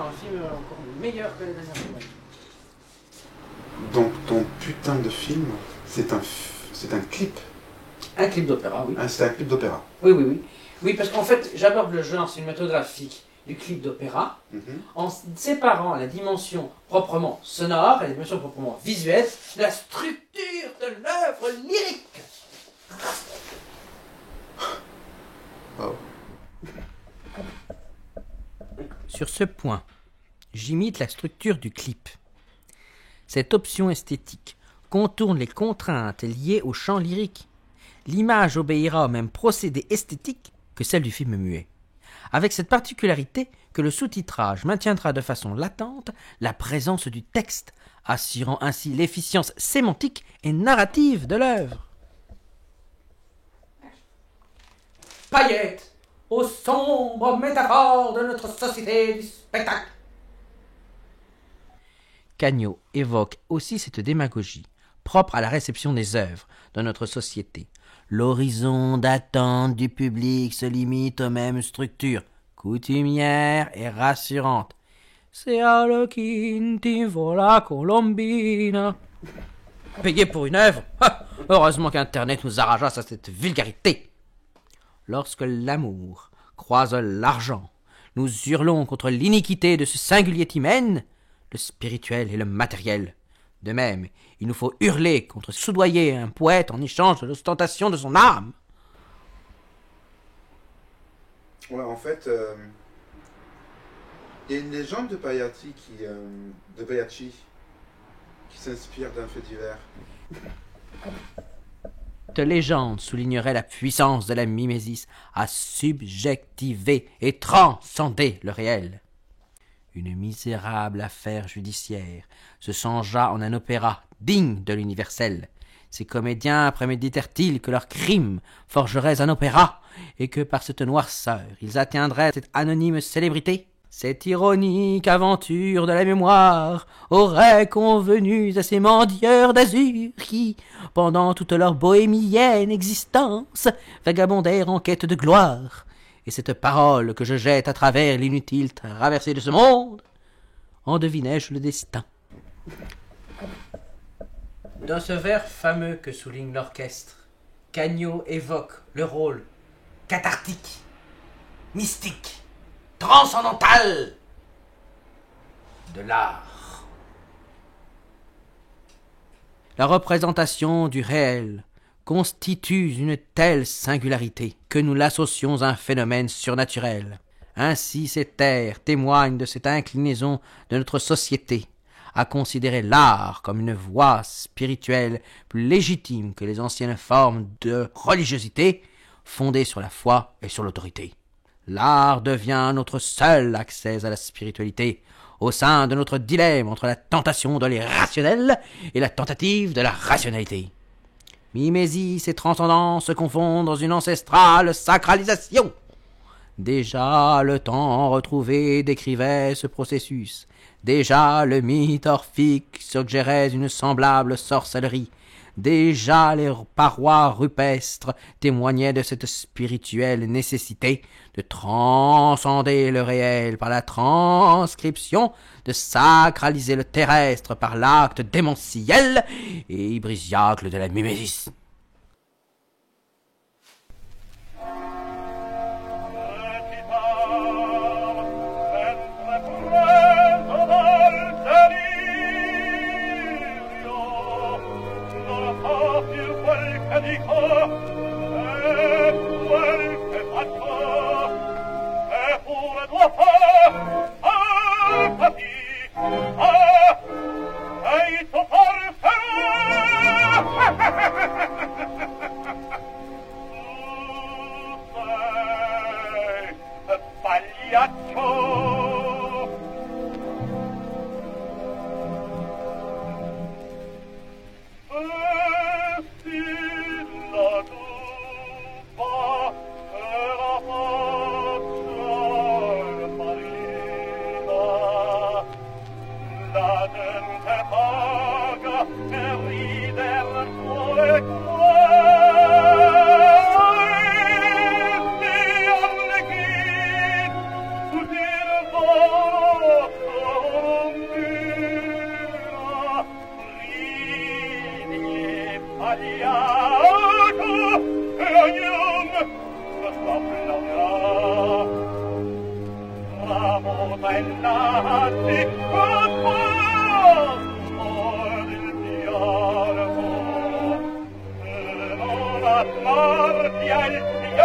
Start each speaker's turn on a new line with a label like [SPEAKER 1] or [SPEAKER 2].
[SPEAKER 1] un film encore meilleur que les dernières fois.
[SPEAKER 2] Donc ton putain de film, c'est un clip.
[SPEAKER 1] Un clip d'opéra, oui.
[SPEAKER 2] Ah, c'est un clip d'opéra.
[SPEAKER 1] Oui, oui, oui. Oui, parce qu'en fait, j'aborde le genre cinématographique du clip d'opéra en séparant la dimension proprement sonore et la dimension proprement visuelle de la structure de l'œuvre lyrique.
[SPEAKER 2] Oh.
[SPEAKER 3] Sur ce point, j'imite la structure du clip. Cette option esthétique contourne les contraintes liées au chant lyrique. L'image obéira au même procédé esthétique que celle du film muet, avec cette particularité que le sous-titrage maintiendra de façon latente la présence du texte, assurant ainsi l'efficience sémantique et narrative de l'œuvre.
[SPEAKER 1] Paillettes, aux sombres métaphores de notre société du spectacle.
[SPEAKER 3] Cagnot évoque aussi cette démagogie, propre à la réception des œuvres dans notre société. L'horizon d'attente du public se limite aux mêmes structures, coutumières et rassurantes. C'est Arlecchino la Colombina. Payer pour une œuvre? Heureusement qu'Internet nous arracha à cette vulgarité. Lorsque l'amour croise l'argent, nous hurlons contre l'iniquité de ce singulier hymen, le spirituel et le matériel. De même, il nous faut hurler contre soudoyer un poète en échange de l'ostentation de son âme.
[SPEAKER 2] Ouais, en fait, il y a une légende de Pagliacci qui s'inspire d'un fait divers.
[SPEAKER 3] Cette légende soulignerait la puissance de la mimésis à subjectiver et transcender le réel. Une misérable affaire judiciaire se changea en un opéra digne de l'universel. Ces comédiens préméditèrent-ils que leur crime forgerait un opéra, et que par cette noirceur ils atteindraient cette anonyme célébrité? Cette ironique aventure de la mémoire aurait convenu à ces mendieurs d'azur qui, pendant toute leur bohémienne existence, vagabondèrent en quête de gloire. Et cette parole que je jette à travers l'inutile traversée de ce monde, en devinais-je le destin?
[SPEAKER 1] Dans ce vers fameux que souligne l'orchestre, Cagnot évoque le rôle cathartique, mystique, transcendantal de l'art.
[SPEAKER 3] La représentation du réel constitue une telle singularité que nous l'associons à un phénomène surnaturel. Ainsi ces terres témoignent de cette inclinaison de notre société à considérer l'art comme une voie spirituelle plus légitime que les anciennes formes de religiosité fondées sur la foi et sur l'autorité. L'art devient notre seul accès à la spiritualité, au sein de notre dilemme entre la tentation de l'irrationnel et la tentative de la rationalité. Mimésis et transcendance se confondent dans une ancestrale sacralisation. Déjà le temps retrouvé décrivait ce processus. Déjà le mythe orphique suggérait une semblable sorcellerie. Déjà les parois rupestres témoignaient de cette spirituelle nécessité de transcender le réel par la transcription, de sacraliser le terrestre par l'acte démentiel et hybrisiaque de la mimésis.
[SPEAKER 4] Marti al fianco,